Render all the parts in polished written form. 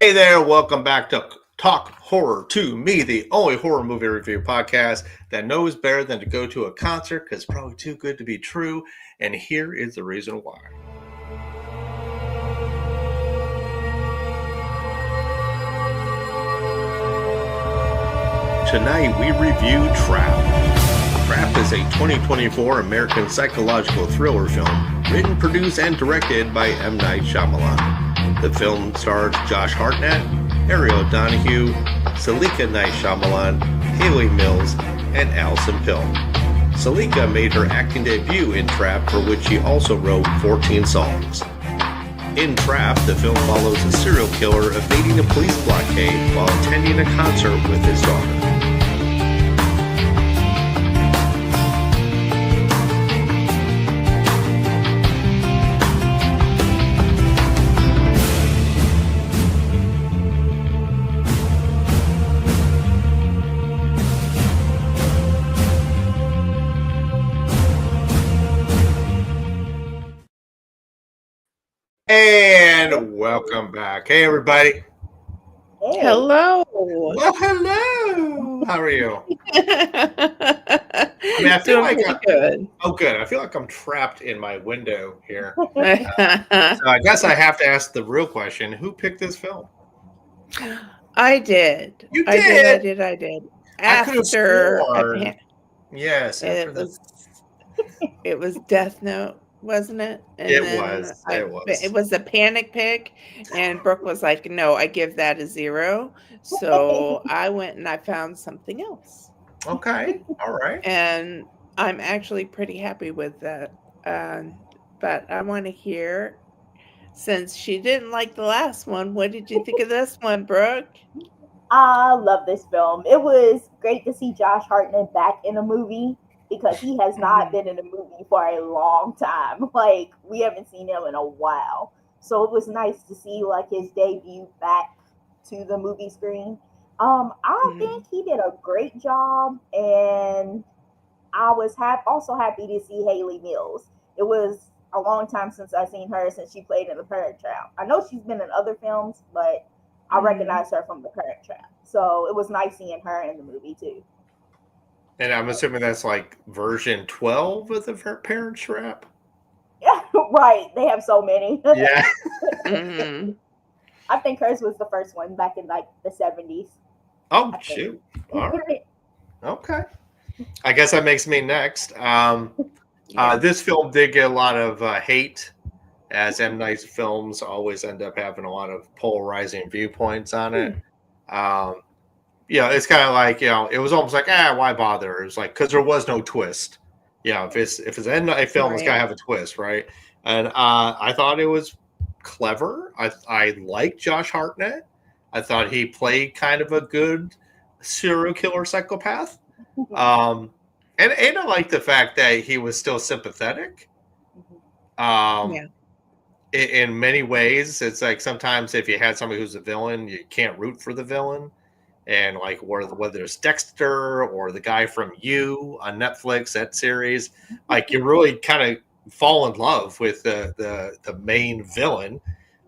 Hey there, welcome back to Talk Horror to Me, the only horror movie review podcast that knows better than to go to a concert because it's probably too good to be true. And here is the reason why. Tonight we review Trap. Trap is a 2024 American psychological thriller film written, produced, and directed by M. Night Shyamalan. The film stars Josh Hartnett, Ariel, Donoghue, Saleka Night Shyamalan, Hayley Mills, and Alison Pill. Saleka made her acting debut in Trap, for which she also wrote 14 songs. In Trap, the film follows a serial killer evading a police blockade while attending a concert with his daughter. And welcome back. Hey, everybody. Hey. Hello. Well, hello. How are you? I feel like good. Oh, good. I feel like I'm trapped in my window here. So I guess I have to ask the real question: who picked this film? I did. You did. I did. After yes, it was Death Note. Wasn't it? And it was. It was a panic pick, and Brooke was like, "No, I give that a 0." So I went and I found something else. Okay, all right. And I'm actually pretty happy with that. But I want to hear, since she didn't like the last one, what did you think of this one, Brooke? I love this film. It was great to see Josh Hartnett back in a movie, because he has not been in a movie for a long time. Like, we haven't seen him in a while. So it was nice to see, like, his debut back to the movie screen. I think he did a great job, and I was also happy to see Hayley Mills. It was a long time since I've seen her, since she played in The Parent Trap. I know she's been in other films, but I recognize her from The Parent Trap. So it was nice seeing her in the movie, too. And I'm assuming that's like version 12 of The Parent Trap? Yeah, right. They have so many. Yeah. I think hers was the first one back in like the 70s. Oh, shoot. All right. Okay. I guess that makes me next. This film did get a lot of hate, as M. Night's films always end up having a lot of polarizing viewpoints on it. It's kind of like, it was almost like, why bother? It was like, because there was no twist. If it's an M. Night film, it's got to have a twist, right? And I thought it was clever. I like Josh Hartnett. I thought he played kind of a good serial killer psychopath. And I like the fact that he was still sympathetic. In many ways, it's like sometimes if you had somebody who's a villain, you can't root for the villain. And like whether it's Dexter or the guy from You on Netflix, that series, like you really kind of fall in love with the main villain,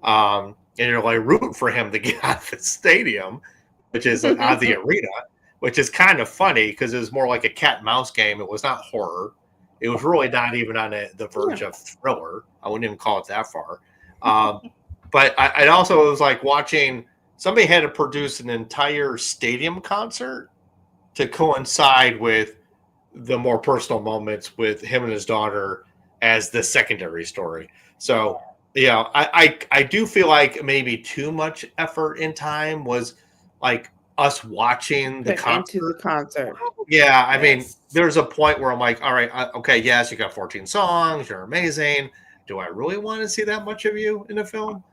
and you're like rooting for him to get out of the stadium, which is out of the arena, which is kind of funny because it was more like a cat and mouse game. It was not horror. It was really not even on the verge of thriller. I wouldn't even call it that far. But I also was like watching. Somebody had to produce an entire stadium concert to coincide with the more personal moments with him and his daughter as the secondary story. So, I do feel like maybe too much effort in time was like us watching the concert. Yeah, I mean, there's a point where I'm like, all right, okay, yes, you got 14 songs, you're amazing. Do I really want to see that much of you in a film?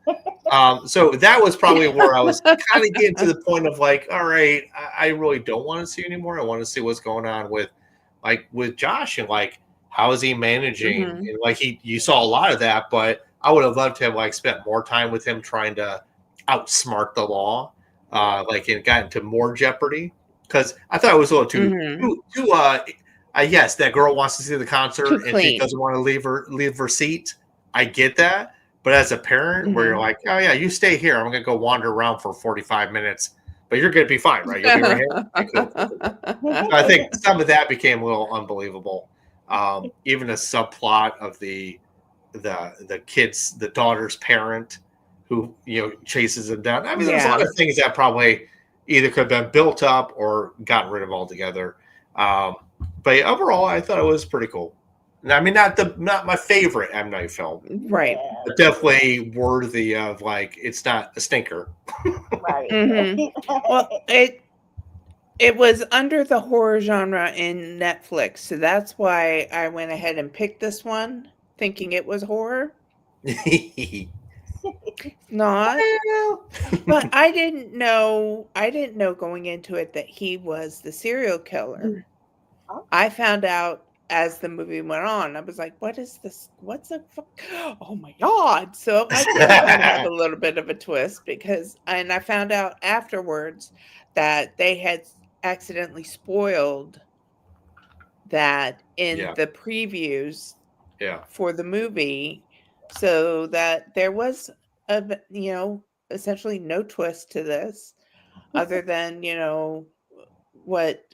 So that was probably where I was kind of getting to the point of like, all right, I really don't want to see anymore. I want to see what's going on with Josh and like how is he managing? And like you saw a lot of that, but I would have loved to have like spent more time with him trying to outsmart the law, and got into more jeopardy, because I thought it was a little too yes, that girl wants to see the concert and she doesn't want to leave her seat. I get that, But as a parent, where you're Mhm. like, oh yeah, you stay here. I'm gonna go wander around for 45 minutes, but you're gonna be fine, right? You'll be right here. Okay, cool, cool, cool. So I think some of that became a little unbelievable. Even a subplot of the kids, the daughter's parent, who chases him down. I mean, there's a lot Yeah. of things that probably either could have been built up or gotten rid of altogether. Um, but overall, I thought it was pretty cool. I mean, not my favorite M Night film, Right. but definitely worthy of it's not a stinker. Right. Mhm. Well, it was under the horror genre in Netflix, so that's why I went ahead and picked this one, thinking it was horror. Not. But I didn't know going into it that he was the serial killer. Oh. I found out as the movie went on. I was like, "What is this? What's the fuck? Oh my god!" So I did kind of have a little bit of a twist and I found out afterwards that they had accidentally spoiled that in Yeah. the previews Yeah. for the movie, so that there was essentially no twist to this other than what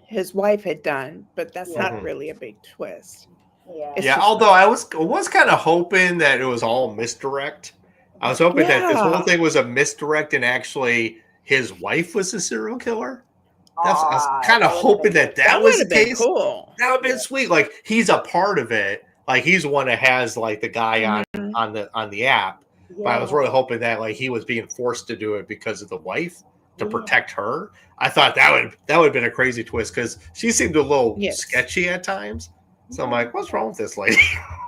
his wife had done, but that's Yeah. not really a big twist. Yeah. It's Yeah, just although I was kind of hoping that it was all misdirect. I was hoping that this whole Yeah. thing was a misdirect and actually his wife was a serial killer. I was Aw, kind of that would've hoping been that good. That was would the have been case. cool. That would have been Yeah. sweet. Like he's a part of it. Like he's the one that has like the guy Mhm. on the app. But I was really hoping that like he was being forced to do it because of the wife to Yeah. protect her. I thought that would have been a crazy twist because she seemed a little Yes. sketchy at times. So I'm like, what's wrong with this lady?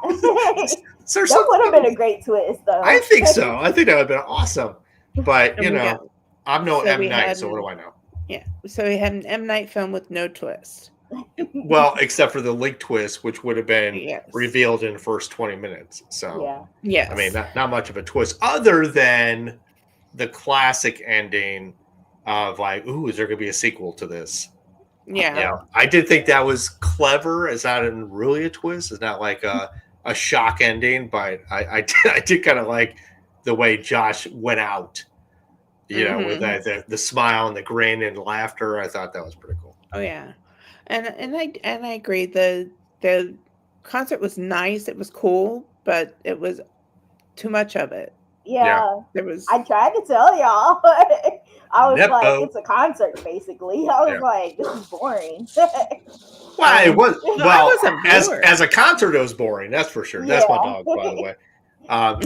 That would have been a great twist, though. I think so. I think that would have been awesome. But And we got I'm no so M we Night, had so what do I know? yeah. So we had an M Night film with no twist. Well, except for the link twist, which would have been Yes. revealed in the first 20 minutes. So Yeah. Yes. I mean, not much of a twist, other than the classic ending of like, ooh, is there going to be a sequel to this? Yeah. You know, I did think that was clever. It's not really a twist. It's not like a shock ending, but I did kind of like the way Josh went out. You know, with the smile and the grin and laughter. I thought that was pretty cool. Oh yeah, and I agree. The concert was nice. It was cool, but it was too much of it. Yeah. There was. I tried to tell y'all. I was Nepo. like, it's a concert, basically. I was like, this is boring. Well, it was. No, I Well, wasn't bored. as a concert, it was boring. That's for sure. That's my dog, by the way.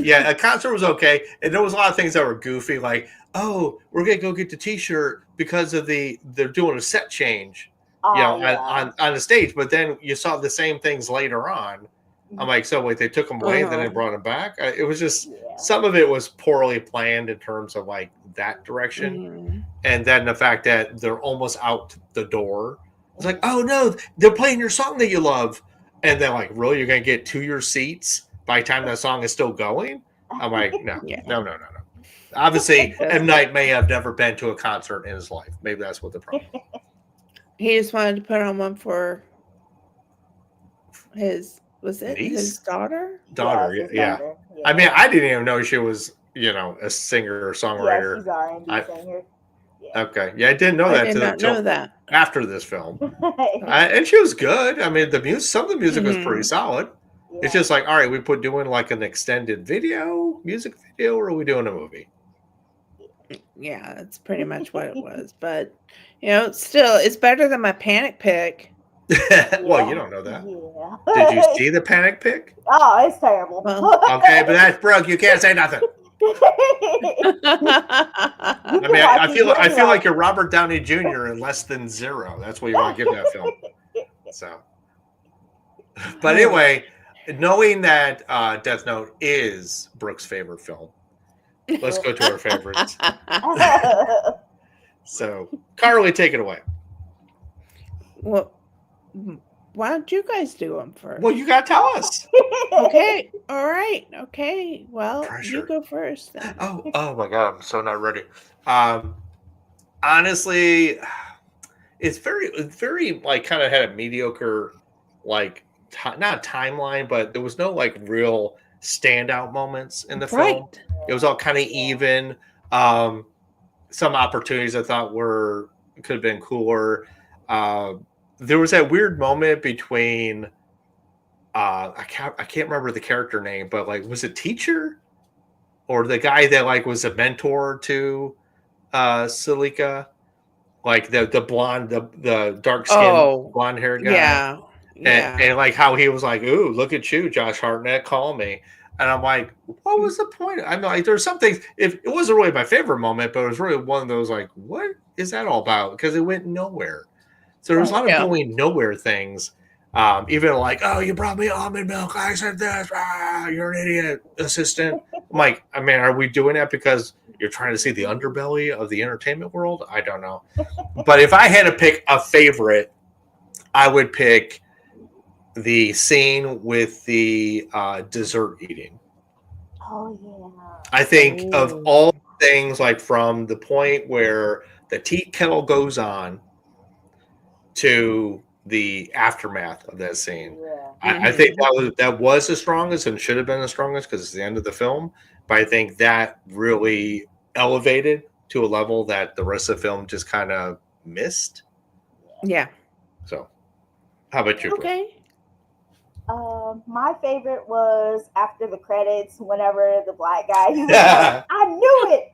Yeah, a concert was okay, and there was a lot of things that were goofy, like, oh, we're gonna go get the T-shirt because of they're doing a set change, on the stage. But then you saw the same things later on. I'm like, so wait, they took them away, then they brought them back. It was just some of it was poorly planned in terms of like that direction, and then the fact that they're almost out the door. It's like, oh no, they're playing your song that you love, and then like, really, you're gonna get to your seats by the time that song is still going? I'm like, no. Obviously, M. Night may have never been to a concert in his life. Maybe that's what the problem is. He just wanted to put on one for his his daughter? Daughter, yeah. Daughter. I mean, I didn't even know she was, a singer or songwriter. Yeah, she's R&B singer. Yeah. Okay, yeah, I didn't know that. I did not know that after this film, and she was good. I mean, some of the music was pretty solid. Yeah. It's just like, all right, we doing like an extended music video, or are we doing a movie? Yeah, that's pretty much what it was. But still, it's better than my panic pick. Well, you don't know that. Yeah. Did you see the panic pick? Oh, it's terrible. Well, okay, but that's broke. You can't say nothing. I mean, I feel like you're Robert Downey Jr. in Less Than Zero. That's what you want to give that film. So, but anyway, knowing that Death Note is Brooke's favorite film, let's go to our favorites. So, Carly, take it away. Well, why don't you guys do them first? Well, you got to tell us. Okay. All right. Okay. Well, Pressure. you go first then. Oh my God, I'm so not ready. Honestly, it's very like kind of had a mediocre, like not timeline, but there was no like real standout moments in the Right. film. It was all kind of even. Some opportunities I thought could have been cooler. There was that weird moment between I can't remember the character name, but like was it teacher or the guy that like was a mentor to Saleka, like the blonde, the dark skinned blonde haired guy. Yeah. Yeah. And like how he was like, "Ooh, look at you, JoshHarnett, call me." And I'm like, what was the point? I'm like, there's some things. If it wasn't really my favorite moment, but it was really one of those like, what is that all about? Because it went nowhere. So there was a lot of going nowhere things. Even like, oh, you brought me almond milk. I said this. You're an idiot, assistant. I'm like, I mean, are we doing that because you're trying to see the underbelly of the entertainment world? I don't know. But if I had to pick a favorite, I would pick the scene with the dessert eating. Oh yeah. I think of all things, like from the point where the tea kettle goes on to the aftermath of that scene. Yeah. I think that was the strongest and should have been the strongest because it's the end of the film. But I think that really elevated to a level that the rest of the film just kind of missed. Yeah. So, how about you? Okay. My favorite was after the credits, whenever the black guy, he was like, I knew it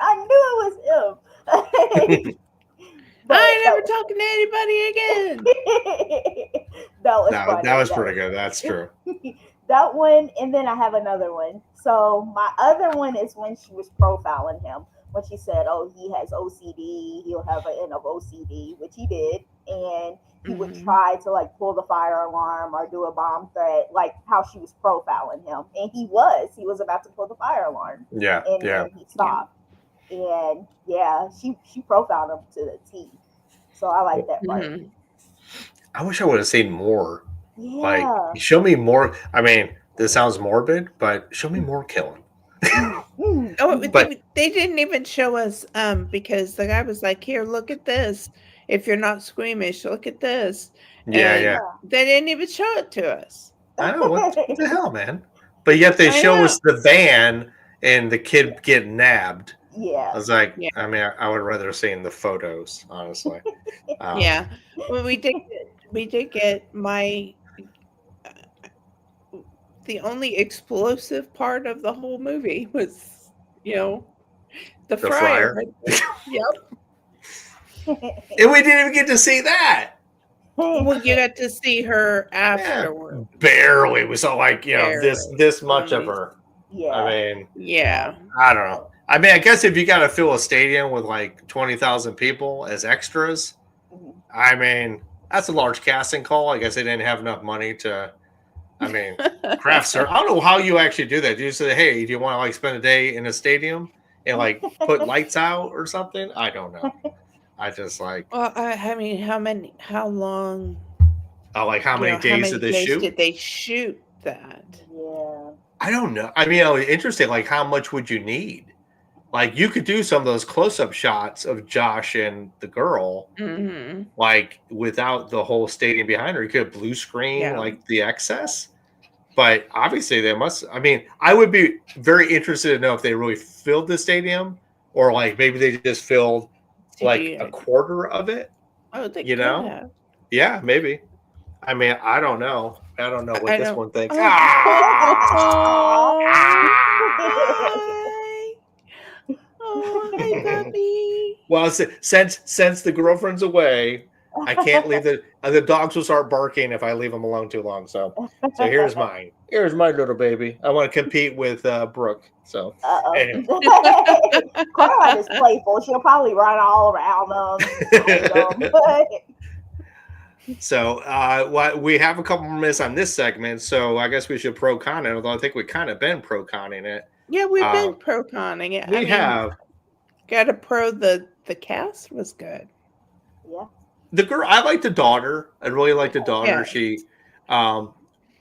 was him. I ain't never talking to anybody again. That was pretty good. That's true. That one, and then I have another one. So my other one is when she was profiling him. When she said, oh, he has OCD, he'll have an end of OCD, which he did. And he would try to like pull the fire alarm or do a bomb threat, like how she was profiling him. And he was about to pull the fire alarm. Yeah. And he stopped. And yeah, she profiled him to the T. So I like that part. I wish I would have seen more. Yeah. Like, show me more. I mean, this sounds morbid, but show me more killing. But they didn't even show us because the guy was like, here, look at this. If you're not squeamish, look at this. Yeah. They didn't even show it to us. I know. What the hell, man? But yet they show us the van and the kid getting nabbed. Yeah. I was like, I mean, I would rather have seen the photos, honestly. Yeah. Well, we did get my... the only explosive part of the whole movie was, the fryer. Yep. And we didn't even get to see that. Well, you got to see her afterward. Yeah, barely. We saw like, this much of her. Yeah. I mean, yeah. I don't know. I mean, I guess if you got to fill a stadium with like 20,000 people as extras, I mean, that's a large casting call. I guess they didn't have enough money to, craft service. I don't know how you actually do that. Do you say, hey, do you want to like spend a day in a stadium and like put lights out or something? I don't know. I just like. Well, I mean, how long? Oh, like how many days did they shoot? Did they shoot that? Yeah. I don't know. I mean, interesting. Like, how much would you need? Like, you could do some of those close-up shots of Josh and the girl, like without the whole stadium behind her. You could blue screen like the excess, but obviously they must. I mean, I would be very interested to know if they really filled the stadium or like maybe they just filled like a quarter of it. Oh, they Yeah, maybe. I mean, I don't know. I don't know what this one thinks. Oh, hi, puppy. Well, since the girlfriend's away, I can't leave the dogs will start barking if I leave them alone too long. So here's mine. Here's my little baby. I want to compete with Brooke. So anyway. Caroline is playful. She'll probably run all around them. So we have a couple more minutes on this segment. So I guess we should pro-con it, although I think we've kind of been pro-conning it. Yeah, we've been pro-conning it. We have. Got to pro the cast was good. Yeah. The girl, I like the daughter. I really like the daughter. Yeah. She,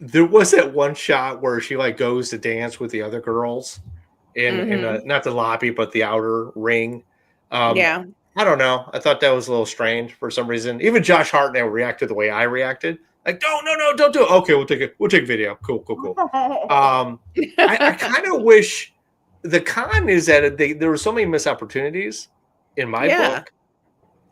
there was that one shot where she like goes to dance with the other girls in not the lobby but the outer ring. I don't know. I thought that was a little strange for some reason. Even JoshHarnett reacted the way I reacted. Like, no, don't do it. Okay, we'll take video. Cool. I kind of wish the con is that there were so many missed opportunities in my book.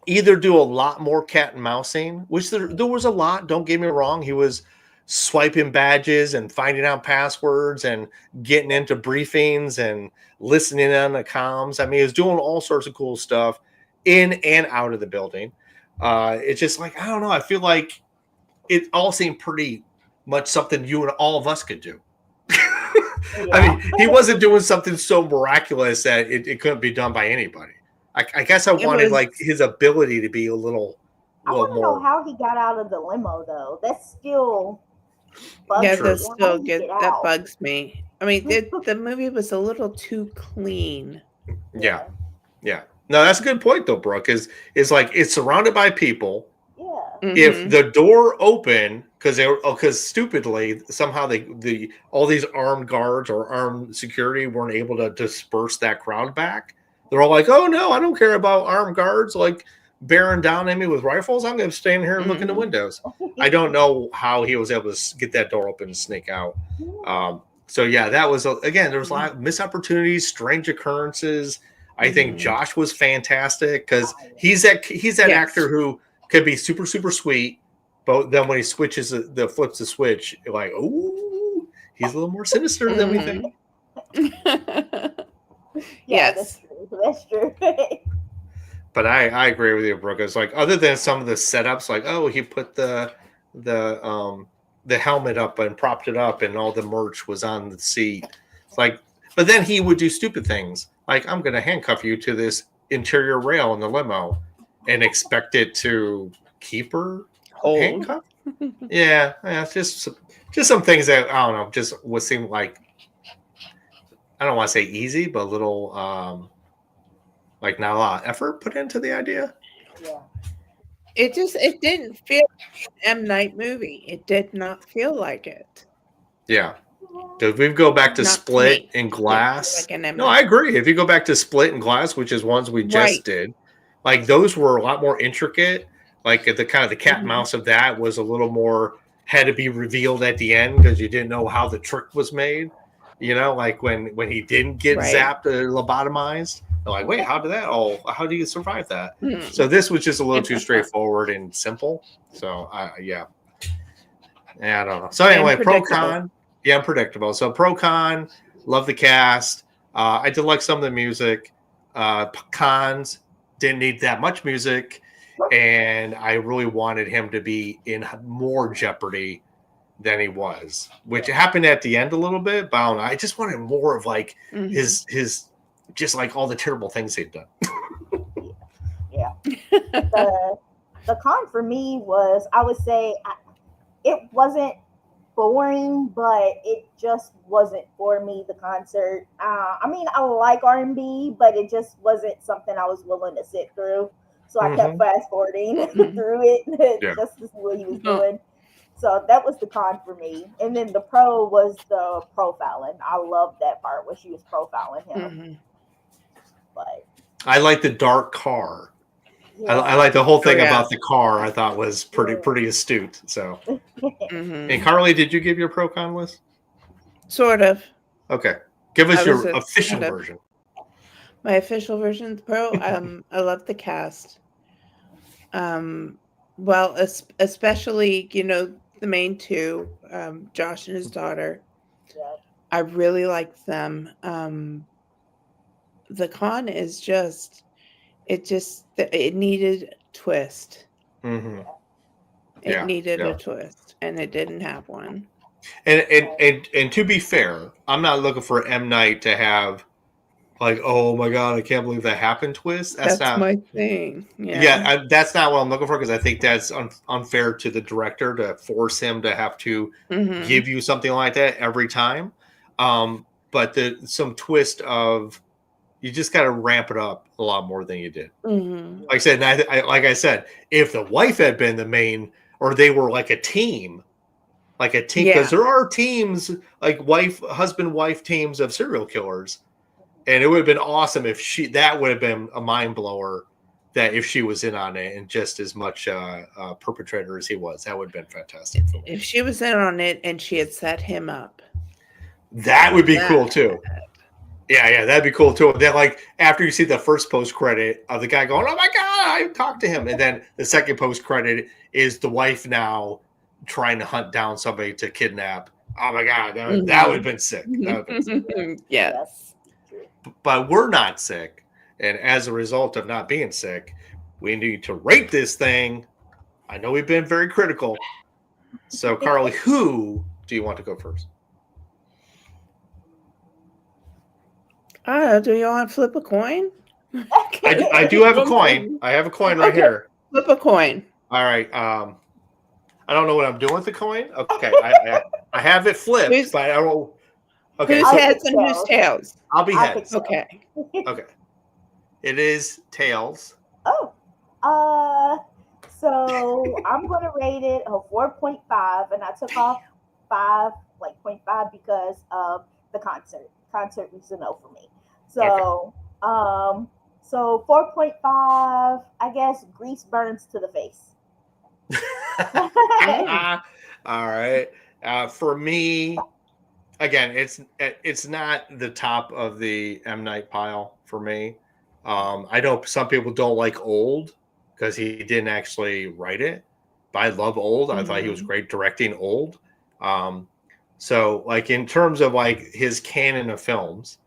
Either do a lot more cat and mousing, which there was a lot. Don't get me wrong. He was swiping badges and finding out passwords and getting into briefings and listening on the comms. I mean, he was doing all sorts of cool stuff in and out of the building. It's just like, I don't know. I feel like it all seemed pretty much something you and all of us could do. I mean, he wasn't doing something so miraculous that it couldn't be done by anybody. I guess I wanted like his ability to be a little I want to know how he got out of the limo, though. That's still bugs that bugs me. I mean, the movie was a little too clean. Yeah. No, that's a good point though, Brooke. Is like it's surrounded by people. Yeah. Mm-hmm. If the door opened, because stupidly somehow all these armed guards or armed security weren't able to disperse that crowd back. They're all like, "Oh no, I don't care about armed guards like bearing down on me with rifles. I'm going to stay in here and look in the windows." I don't know how he was able to get that door open and sneak out. So yeah, that was again. There was a lot of missed opportunities, strange occurrences. I think Josh was fantastic because he's that actor who could be super super sweet, but then when he switches flips the switch, you're like, oh, he's a little more sinister than we think. Yes, that's true. But I agree with you, Brooke. It's like other than some of the setups, like he put the helmet up and propped it up, and all the merch was on the seat. It's like, but then he would do stupid things, like I'm going to handcuff you to this interior rail in the limo, and expect it to keep her handcuffed. Yeah, it's just some things that I don't know, just would seem like. I don't want to say easy, but a little like not a lot of effort put into the idea. Yeah. It didn't feel like an M. Night movie. It did not feel like it. Yeah. If we go back to Split and Glass. Like no, I agree. If you go back to Split and Glass, which is ones we just did, like those were a lot more intricate. Like the kind of the cat and mouse of that was a little more, had to be revealed at the end because you didn't know how the trick was made. You know, like when he didn't get zapped or lobotomized, they're like, wait, how do you survive that? So this was just a little too straightforward and simple. So yeah, I don't know. So anyway, pro con, unpredictable. So pro con, love the cast. I did like some of the music. Cons, didn't need that much music, and I really wanted him to be in more jeopardy than he was, which happened at the end a little bit, but I don't know. I just wanted more of like his just like all the terrible things they've done. Yeah. The con for me was, I would say, it wasn't boring, but it just wasn't for me, the concert. I mean, I like R&B, but it just wasn't something I was willing to sit through. So I kept fast forwarding through it just to see what he was doing. So that was the con for me. And then the pro was the profiling. I loved that part where she was profiling him. But I like the dark car. Yeah. I like the whole thing about the car. I thought was pretty astute. So, and Carly, did you give your pro con list? Sort of. Okay, give us your official version. My official version, the pro. I love the cast. Well, especially the main two, Josh and his daughter. Yeah. I really liked them. The con is it needed a twist. It needed a twist, and it didn't have one. And to be fair, I'm not looking for M. Night to have like, oh my god, I can't believe that happened twist. That's not my thing. Yeah, that's not what I'm looking for, because I think that's unfair to the director to force him to have to give you something like that every time. But some twist of, you just got to ramp it up a lot more than you did. Like I said, like I said, if the wife had been the main, or they were like a team, because there are teams like husband-wife teams of serial killers. And it would have been awesome if that would have been a mind blower that if she was in on it and just as much perpetrator as he was, that would have been fantastic for me. If she was in on it and she had set him up, that would be cool too. Yeah, that'd be cool too. Then, like, after you see the first post credit of the guy going, "Oh my god, I talked to him," and then the second post credit is the wife now trying to hunt down somebody to kidnap. Oh my god, that would have been sick. That would have been sick. Yes. But we're not sick, and as a result of not being sick, we need to rate this thing. I know we've been very critical. So, Carly, who do you want to go first? Do you want to flip a coin? I do have a coin. I have a coin right here. Flip a coin. All right. I don't know what I'm doing with the coin. Okay. I have it flipped, but I don't. Okay. Whose heads and whose tails? I'll be heads. Okay. Okay. It is tails. Oh. So I'm gonna rate it a 4.5, and I took off 0.5 because of the concert. Concert was a no for me. So, so 4.5. I guess grease burns to the face. All right. For me, again, it's not the top of the M. Night pile for me. I know some people don't like Old because he didn't actually write it, but I love Old. I thought he was great directing Old. So, like, in terms of like his canon of films,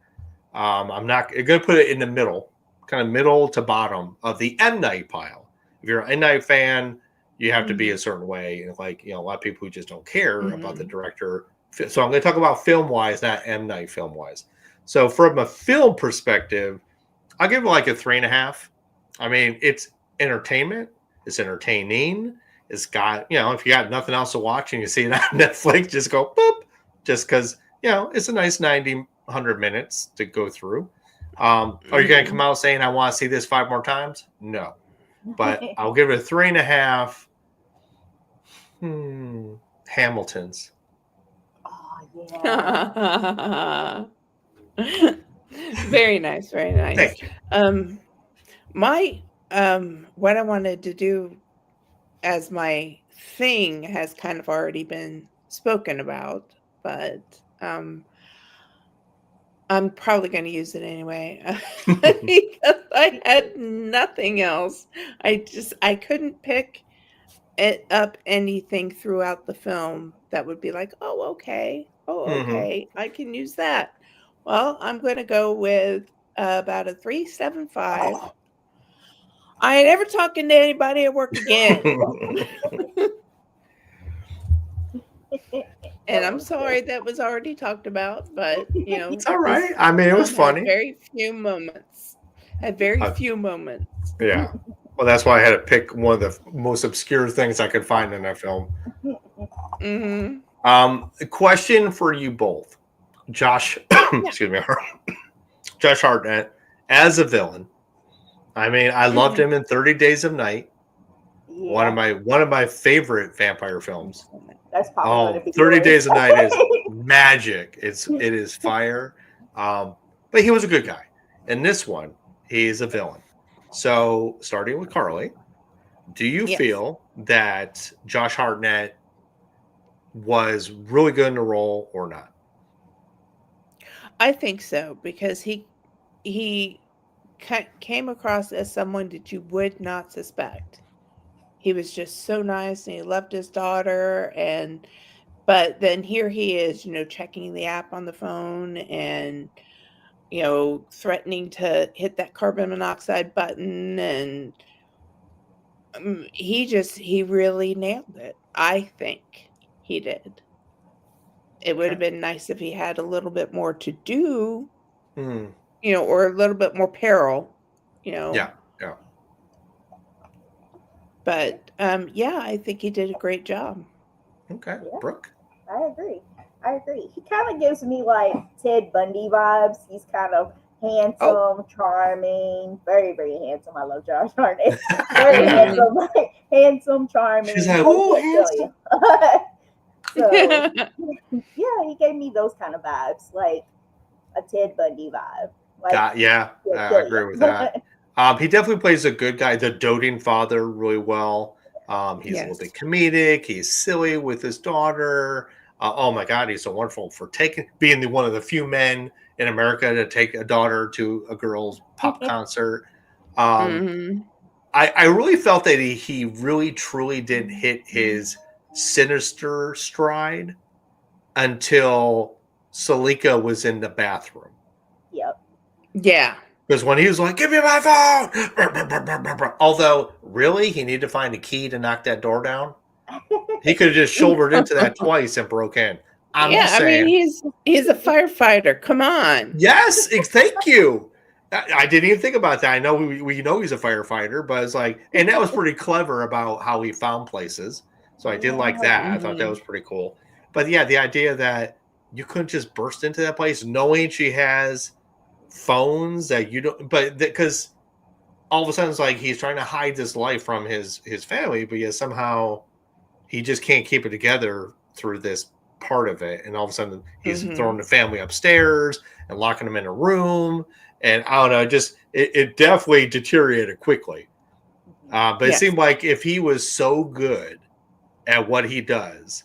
I'm going to put it in the middle, kind of middle to bottom of the M. Night pile. If you're an M. Night fan, you have to be a certain way. And like, a lot of people who just don't care about the director. So I'm going to talk about film wise, not M. Night film wise. So from a film perspective, I'll give it like a 3.5. I mean, it's entertainment. It's entertaining. It's got, if you got nothing else to watch and you see it on Netflix, just go boop, just because, it's a nice 100 minutes to go through. Are you going to come out saying I want to see this 5 more times? No, but I'll give it a 3.5. Hamilton's. Oh, yeah. Very nice. Very nice. Thank you. What I wanted to do as my thing has kind of already been spoken about, but I'm probably going to use it anyway because I had nothing else. I couldn't pick it up anything throughout the film that would be like, oh, okay, I can use that. Well, I'm going to go with about a 3.75. I ain't ever talking to anybody at work again. And I'm sorry that was already talked about, but it's all right. I mean, it was funny. Very few moments. Few moments. Yeah. Well, that's why I had to pick one of the most obscure things I could find in that film. A question for you both, Josh. Excuse me, JoshHarnett as a villain. I mean, I loved him in 30 Days of Night. Yeah. One of my favorite vampire films. That's probably 30 Days of Night is magic. It is fire. But he was a good guy. In this one, he's a villain. So, starting with Carly, do you feel that JoshHarnett was really good in the role or not? I think so, because he came across as someone that you would not suspect. He was just so nice and he loved his daughter, but then here he is, checking the app on the phone and threatening to hit that carbon monoxide button, and he really nailed it. I think he did. It would have been nice if he had a little bit more to do, or a little bit more peril, Yeah. But I think he did a great job. Okay, yeah. Brooke. I agree. He kind of gives me like Ted Bundy vibes. He's kind of handsome, charming, very, very handsome. I love JoshHarnett. Very handsome, charming. She's like, oh, handsome. So, yeah, he gave me those kind of vibes, like a Ted Bundy vibe. Like, I agree with that. He definitely plays a good guy, the doting father, really well. He's a little bit comedic. He's silly with his daughter. Oh my God, he's so wonderful for being one of the few men in America to take a daughter to a girl's pop concert. I really felt that he really truly didn't hit his sinister stride until Saleka was in the bathroom. Yep. Yeah. Because when he was like, "Give me my phone," although really he needed to find a key to knock that door down, he could have just shouldered into that twice and broke in. I'm just saying. I mean, he's a firefighter. Come on. Yes, thank you. I didn't even think about that. I know we know he's a firefighter, but it's like, and that was pretty clever about how he found places. So I did like that. I thought that was pretty cool. But yeah, the idea that you couldn't just burst into that place knowing she has phones that you don't, but because all of a sudden it's like he's trying to hide this life from his family, but yet somehow he just can't keep it together through this part of it, and all of a sudden he's throwing the family upstairs and locking them in a room, and I don't know, just it definitely deteriorated quickly. But it seemed like if he was so good at what he does,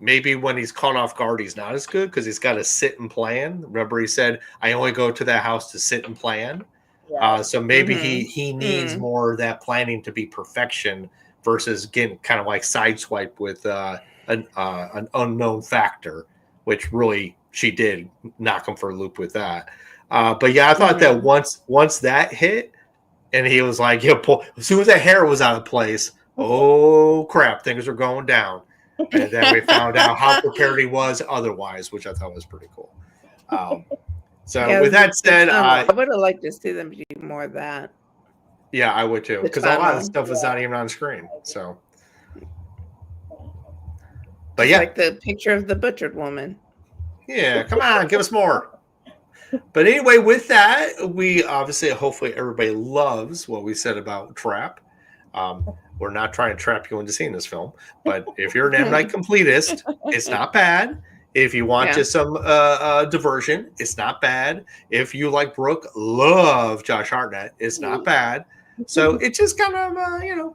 maybe when he's caught off guard, he's not as good because he's got to sit and plan. Remember, he said, "I only go to that house to sit and plan." Yeah. So maybe he needs more of that planning to be perfection versus getting kind of like sideswiped with an unknown factor, which really she did knock him for a loop with that. But yeah, I thought that once that hit, and he was like, as soon as that hair was out of place, oh crap, things are going down. And then we found out how prepared he was otherwise, which I thought was pretty cool. With that said, I would have liked to see them do more of that. Yeah, I would too, because a lot of stuff is not even on screen. So, but yeah, like the picture of the butchered woman. Yeah, come on, give us more. But anyway, with that, we obviously, hopefully, everybody loves what we said about Trap. We're not trying to trap you into seeing this film, but if you're an M. Night completist, it's not bad. If you want just some diversion, it's not bad. If you, like Brooke, love JoshHarnett, it's not bad. So it's just kind of,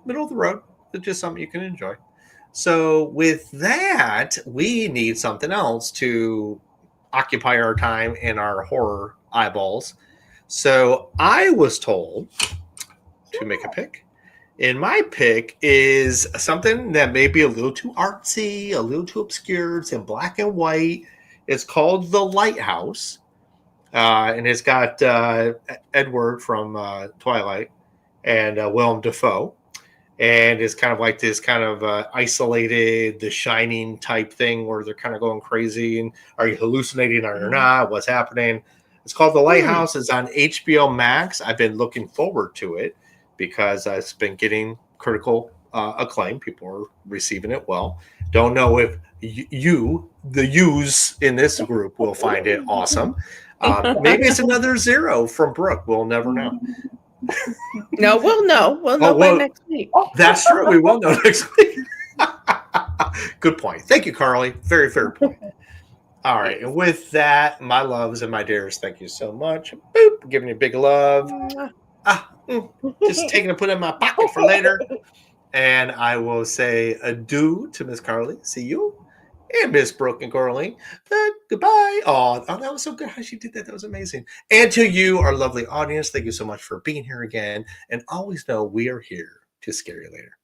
middle of the road. It's just something you can enjoy. So with that, we need something else to occupy our time in our horror eyeballs. So I was told to make a pick. And my pick is something that may be a little too artsy, a little too obscure. It's in black and white. It's called The Lighthouse. And it's got Edward from Twilight and Willem Dafoe. And it's kind of like this kind of isolated, The Shining type thing where they're kind of going crazy. And are you hallucinating or not? What's happening? It's called The Lighthouse. It's on HBO Max. I've been looking forward to it because it's been getting critical acclaim. People are receiving it well. Don't know if the yous in this group will find it awesome. Maybe it's another zero from Brooke. We'll never know. No, we'll know. We'll know by next week. That's true. We will know next week. Good point. Thank you, Carly. Very fair point. All right. And with that, my loves and my dears, thank you so much. Boop. Giving you big love. Just taking it, put it in my pocket for later. And I will say adieu to Miss Carly. See you. And Miss Brooke and Carly. Goodbye. Oh, that was so good how she did that. That was amazing. And to you, our lovely audience, thank you so much for being here again. And always know we are here to scare you later.